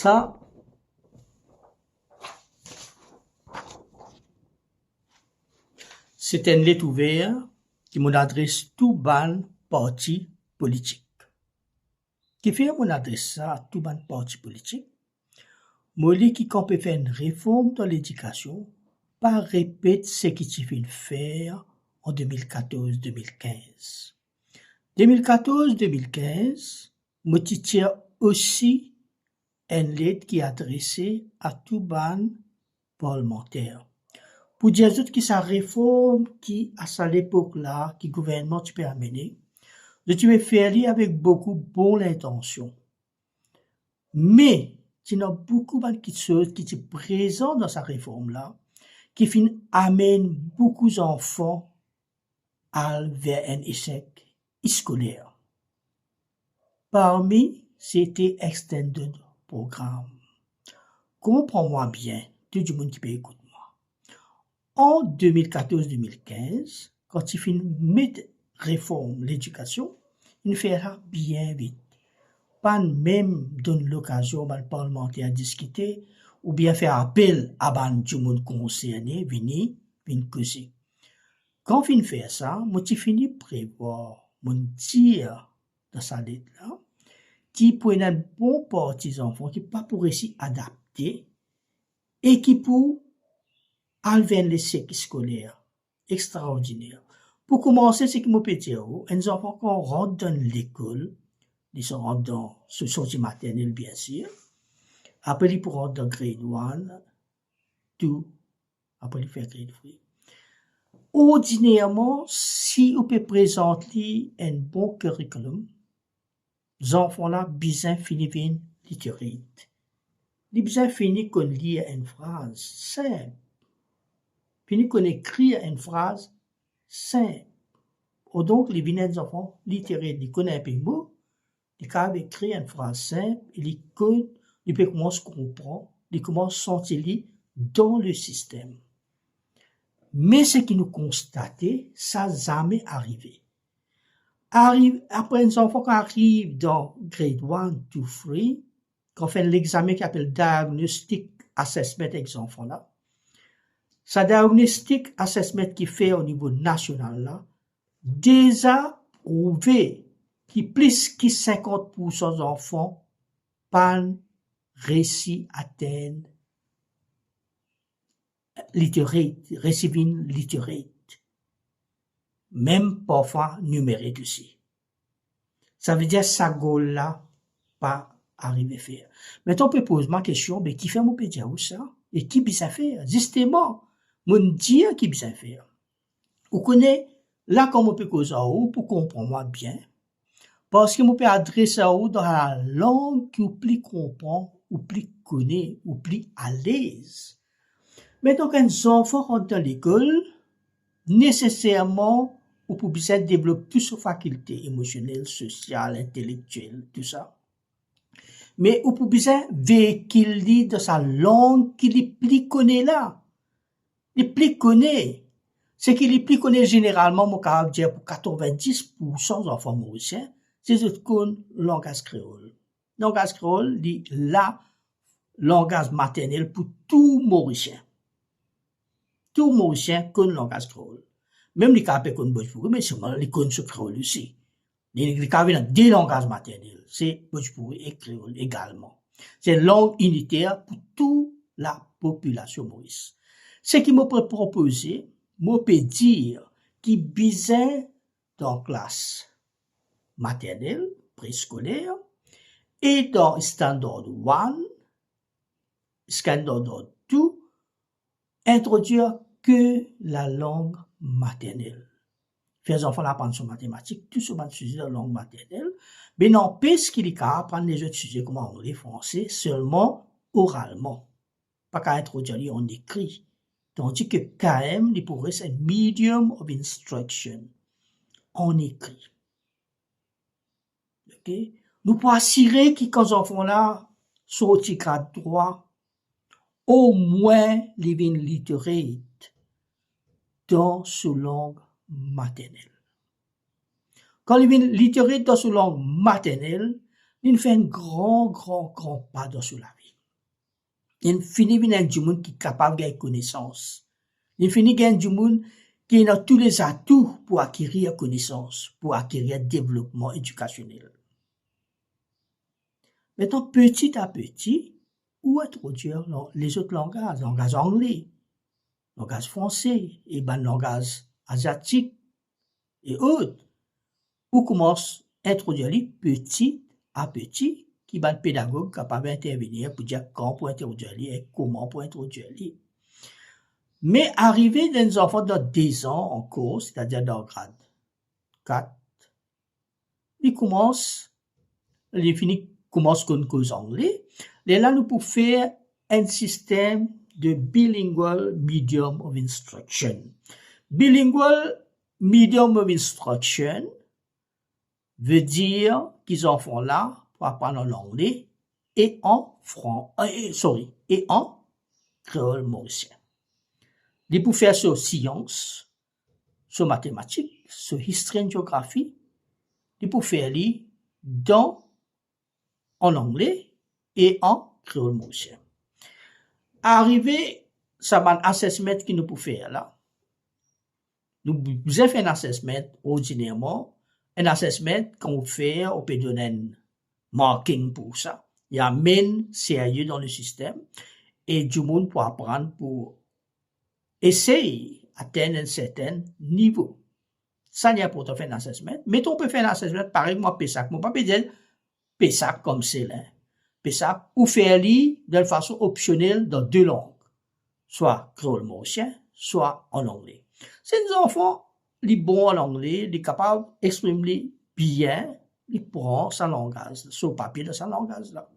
Ça, c'est une lettre ouverte qui m'adresse tout ban parti politique. Qui fait mon adresse ça à tout ban parti politique? Moi, qui peut faire une réforme dans l'éducation, pas répète ce qu'il fait faire en 2014-2015. 2014-2015, moi, tiens aussi une lettre qui est adressée à tout ban parlementaire. Pour dire que sa réforme qui, à cette époque-là, qui le gouvernement tu peux amener, tu peux faire avec beaucoup bonne intention. Mais, il y a beaucoup de choses qui sont présentes dans sa réforme-là, qui amènent beaucoup d'enfants vers un échec scolaire. Parmi, c'était Extended Programme. Comprends-moi bien, tout le monde qui peut écouter moi. En 2014-2015, quand il finit mettre réforme l'éducation, il fera bien vite. Pas même donner l'occasion à le parlementaire à discuter ou bien faire appel à tout le monde concerné, venir causer. Quand il fait ça, moi, tu finis prévoir, mon dire dans sa lettre là, qui pour un bon parti enfants qui pas pour réussir adapter et qui pour enlever les cycles scolaires extraordinaires. Pour commencer, c'est que mon petit un enfant qu'on rentre dans l'école, ils sont rentrés dans ce sortie maternelle, bien sûr. Après, ils pourront rentrer dans grade 1, tout. Après, ils font grade 3. Ordinairement, si on peut présenter un bon curriculum, les enfants-là, bien fini bien littéraires. Ils bien fini qu'on lit une phrase simple. Fini qu'on écrit une phrase simple. Ou donc, les des enfants littéraires, ils connaissent un peu de mots, ils peuvent écrire une phrase simple, ils peuvent commencer à comprendre, ils commencent à sentir dans le système. Mais ce qui nous constatons, ça n'a jamais arrivé. Après, les enfants qui arrivent dans grade 1 to 3, qu'on fait l'examen qui appelle Diagnostic Assessment avec ces enfants-là, ce Diagnostic Assessment qui fait au niveau national, là, déjà prouvé que plus que 50% d'enfants pas réussi à atteindre receiving literate. Même parfois numérique aussi. Ça veut dire ça goal-là pas arrivé à faire. Maintenant, on peut poser ma question, mais qui fait mon pédia ou ça? Et qui peut ça faire? Justement, mon dire qui peut ça faire. Vous connaissez, là, comme on peut causer à vous, pour comprendre moi bien, parce que on peut adresser à vous dans la langue qui vous plus comprend, ou plus connaît, ou plus à l'aise. Maintenant, quand les enfants rentrent dans l'école, nécessairement, ou pour bien développer toutes ses facultés émotionnelles, sociales, intellectuelles, tout ça. Mais ou pour bien véhiculer dans sa langue qu'il est plus connaît là. Il plus connaît. Ce qu'il est plus connaît généralement, mon capable dire pour 90% des enfants mauriciens, c'est ce qu'on langage créole. Langage créole, dit là, langage maternel pour tout mauricien. Tout mauricien connaît langage créole. Même les capables connaissent Bojpuri, mais seulement les connaissent sur créole aussi. Les capables ont deux langages maternels. C'est Bojpuri et créole également. C'est langue unitaire pour toute la population maurice. Ce qui m'a proposé, moi peut dire qui bisait dans classe maternelle, préscolaire, et dans standard 1, standard 2, introduire que la langue maternelle. Faire les enfants apprendre sur mathématiques, tout sur sujet de langue maternelle, mais n'empêche qu'il est capable d'apprendre les autres sujets comme anglais, français, seulement oralement. Pas qu'à introduire en écrit. Tandis que KM, il pourrait être un medium of instruction. En écrit. Ok? Nous pouvons assurer que quand les enfants-là sont au grade 3, au moins les vins literate dans sa langue maternelle. Quand les vins literate dans sa langue maternelle, il fait un grand pas dans la vie. Il finit venir du monde qui est capable de connaissance. Il finit gain du monde qui a tous les atouts pour acquérir connaissance, pour acquérir développement éducationnel. Maintenant, petit à petit, où introduire les autres langages, langage anglais, langage français, et ben langage asiatique et autres, où commence à introduire les petit à petit, qui va le pédagogue capable d'intervenir pour dire quand pour introduire les et comment pour introduire les. Mais arrivé des enfants de 10 ans en cours, c'est-à-dire dans le grade 4, ils commencent comme cause anglais. Et là, nous pouvons faire un système de bilingual medium of instruction. Bilingual medium of instruction veut dire qu'ils en font là pour apprendre en anglais et en créole mauricien. Ils peuvent faire sur science, sur mathématiques, sur history et géographie. Ils peuvent faire en anglais et en créole mauricien. Arrivé, ça va un assessment qui nous peut faire là. Nous avons fait un assessment ordinairement, un assessment qu'on fait, on peut donner un marking pour ça. Il y a un main sérieux dans le système et du monde pour apprendre pour essayer d'atteindre un certain niveau. Ça n'y a pas pour faire un assessment. Mais on peut faire un assessment pareil, moi, PESAC. Moi, pas dire PESAC comme c'est là. PESAC, ou faire de façon optionnelle dans 2 langues. Soit créole mauricien, soit en anglais. Ces enfants, les bons en anglais, les capables d'exprimer bien, ils prennent sa langage, sur papier de sa langage là.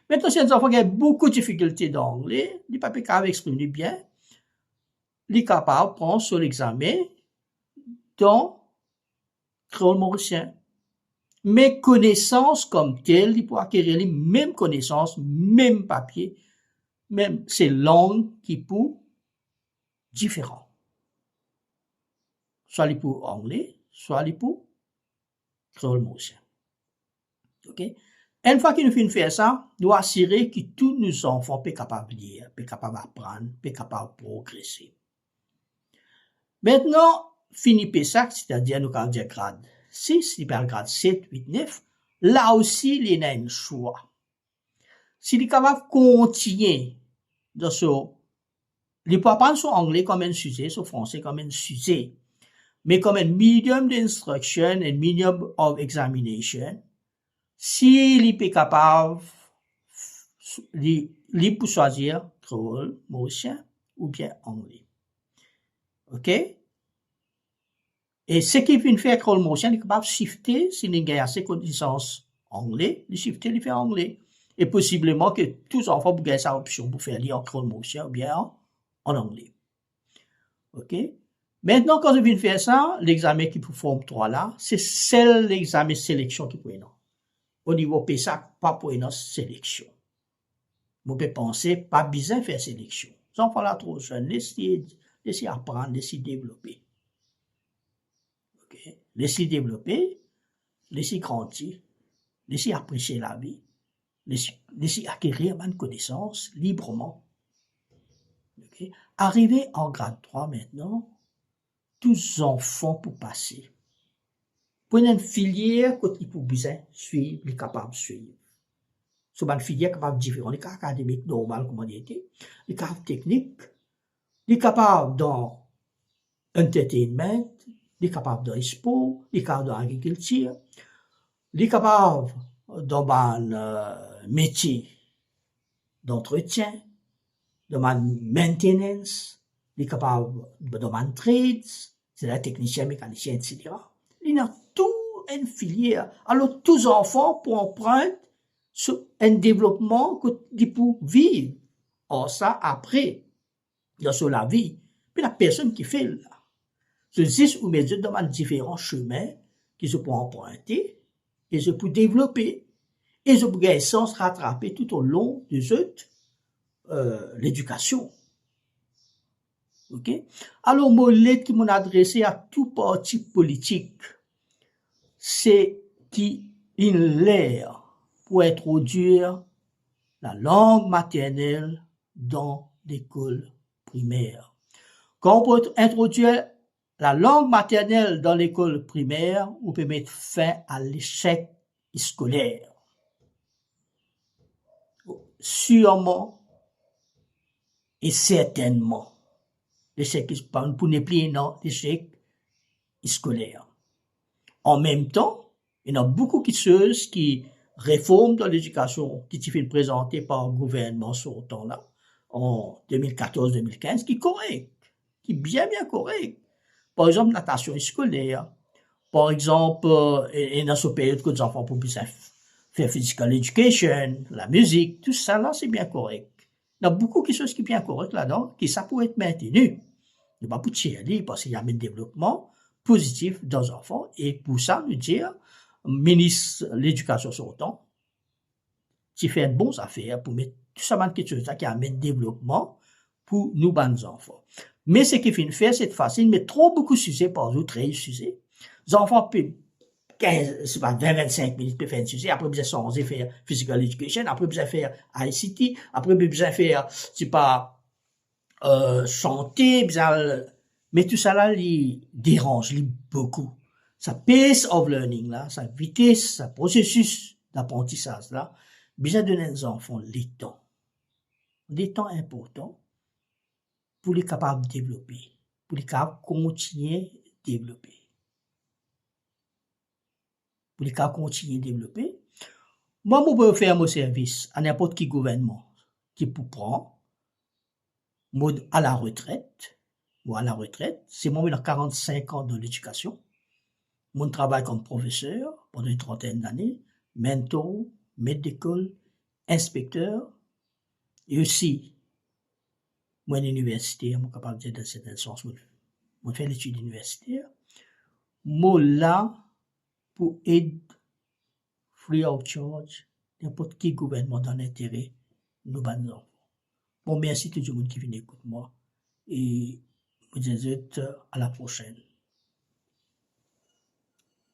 Maintenant, si les enfants ont beaucoup de difficultés d'anglais, les papiers capables d'exprimer bien, les capables prennent sur l'examen dans créole mauricien. Mais connaissances comme telles, ils peuvent acquérir les mêmes connaissances, même papier, même ces langues qui peuvent différents. Soit les pour anglais, soit les pour créole mauricien. OK? Une fois que nous finissons de faire ça, nous assurer que tous nos enfants sont capables de lire, sont capables d'apprendre, sont capables de progresser. Maintenant, fini PESAC, c'est-à-dire nous avons dire grade 6, grade 7, 8, 9, là aussi, il y a un choix. Si il est capable de continuer dans ce, il peut apprendre sur anglais comme un sujet, sur français comme un sujet, mais comme un medium d'instruction et medium of examination, s'il est capable, il peut choisir créole, mauricien ou bien anglais. OK? Et ce qu'il vient faire créole mauricien, il est capable de shifter, s'il a assez de connaissances anglais, il shifter, il fait anglais. Et possiblement que tous les enfants peuvent sa option pour faire lire en créole mauricien ou bien en anglais. OK? Maintenant, quand je viens de faire ça, l'examen qui peut forme 3 là, c'est seul l'examen sélection qui peut être. Au niveau PESAC, pas pour une sélection. Vous pouvez penser, pas besoin de faire sélection. Les enfants là trop jeunes, laissez apprendre, laissez développer. OK? Laissez développer, laissez grandir, laissez apprécier la vie, laissez acquérir une connaissance librement. Okay? Arrivé en grade 3 maintenant, tous les enfants pour passer. Pour une filière, quand ils peuvent besoin suivre, ils sont capables de suivre. C'est une filière capable de différents, les cas académiques normaux, comme on dit, les cas techniques, les capables dans entertainment, les capables dans sport, les capables dans agriculture, les capables dans un métier d'entretien, dans un maintenance, les capables dans un trade, c'est la technicien, mécanicien, etc. Il y a tout une filière. Alors, tous les enfants pour emprunter sur un développement qu'ils peuvent vivre. Or, ça, après, dans la vie, puis la personne qui fait là. Je dis ou mes dans différents chemins qu'ils se peuvent emprunter et je peux développer. Et je peux gagner sans se rattraper tout au long de l'éducation. OK? Alors, mon lettre qui m'a adressé à tout parti politique, c'est qu'il l'air pour introduire la langue maternelle dans l'école primaire. Quand on peut introduire la langue maternelle dans l'école primaire, on peut mettre fin à l'échec scolaire. Sûrement et certainement, l'échec pour ne plus non, l'échec scolaire. En même temps, il y a beaucoup de choses qui réforment dans l'éducation qui sont présentées par le gouvernement sur ce temps-là, en 2014-2015, qui est correct, qui est bien correct. Par exemple, natation scolaire. Par exemple, et dans ce période que les enfants peuvent faire physical education, la musique, tout ça là, c'est bien correct. Il y a beaucoup de choses qui sont bien correctes là-dedans, qui ça peut être maintenu. Il ne pas pour tirer, parce qu'il y a un développement positif dans les enfants, et pour ça, nous dire, ministre de l'éducation sur le temps, qui fait de bonnes affaires pour mettre tout ça dans quelque chose qui amène développement pour nous, les enfants. Mais ce qu'il faut faire, c'est facile, mais trop beaucoup de sujets par jour, très sujets. Les enfants peuvent 15, c'est pas 20-25 minutes pour faire un sujet, après besoin changer, faire physical education, après besoin faire ICT, après besoin faire, c'est pas, chanter, besoin, mais tout ça là, il dérange, beaucoup. Sa pace of learning là, sa vitesse, sa processus d'apprentissage là, besoin donner aux enfants les temps importants pour les capables de développer, pour les capables de continuer à développer. Pour les capables de continuer à développer. Moi, je peux faire mon service à n'importe qui gouvernement qui peut prendre à la retraite, c'est moi, il a 45 ans dans l'éducation. Mon travail comme professeur pendant une trentaine d'années, mentor, maître d'école, inspecteur, et aussi, moi, l'université, je suis capable de dire dans certains sens, je fais l'étude universitaire. Moi, là, pour aider, free of charge, n'importe qui gouvernement dans l'intérêt, nous bannons. Bon, merci tout le monde qui vient écouter moi. Et je vous dis à la prochaine.